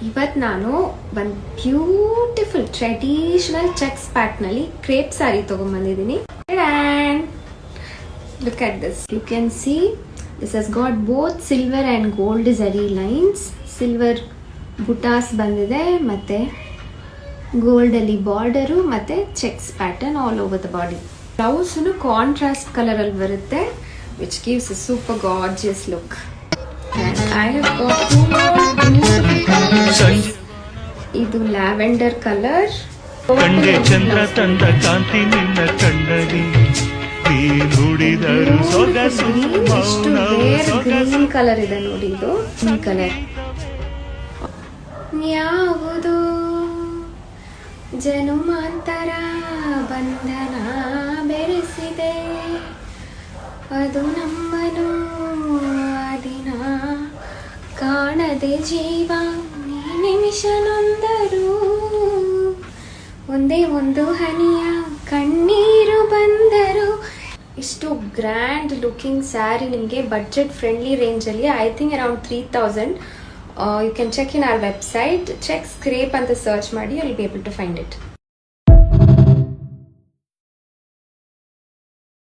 ಇವತ್ತು ನಾನು ಒಂದು ಬ್ಯೂಟಿಫುಲ್ ಟ್ರೆಡಿಷನಲ್ ಚೆಕ್ಸ್ ಪ್ಯಾಟ್ನಲ್ಲಿ ಕ್ರೇಪ್ ಸ್ಯಾರಿ ತೊಗೊಂಬಂದಿದ್ದೀನಿ. Look at this. You can see this has got both silver and gold zari lines. Silver ಬುಟಾಸ್ ಬಂದಿದೆ ಮತ್ತು ಗೋಲ್ಡಲ್ಲಿ ಬಾರ್ಡರು ಮತ್ತು checks pattern all over the body. ಬ್ಲೌಸನ್ನು ಕಾಂಟ್ರಾಸ್ಟ್ ಕಲರಲ್ಲಿ ಬರುತ್ತೆ, which gives a super gorgeous look. I have got two more beautiful colors. ಇದು lavender colour. ಕಂಡೆ ಚಂದ್ರ ತಂದ ಕಾಂತಿ ನಿನ್ನ ಕಣ್ಣಲ್ಲಿ ನೀ ನುಡಿದರು ಸೊಗಸು ಗ್ರೀನ್ ಕಲರ್ ಇದೆ ನೋಡಿ. ಇದು ಈ ಕಲರ್ ಯಾವುದು ಜನುಮಾಂತರ ಬಂಧನ ಬೆರೆಸಿದೆ, ಅದು ನಮ್ಮನು ದಿನ ಕಾಣದೆ ಜೀವ ನಿಮಿಷ ನೊಂದರು, ಒಂದೇ ಒಂದು ಹನಿಯ ಕಣ್ಣೀರು ಬಂದರು. ಇಷ್ಟು ಗ್ರ್ಯಾಂಡ್ ಲುಕಿಂಗ್ ಸ್ಯಾರಿ ನಿಮಗೆ ಬಡ್ಜೆಟ್ ಫ್ರೆಂಡ್ಲಿ ರೇಂಜಲ್ಲಿ, I think around 3000. You can check in our website. Checks crepe ಅಂತ ಸರ್ಚ್ ಮಾಡಿ, you will be able to find it.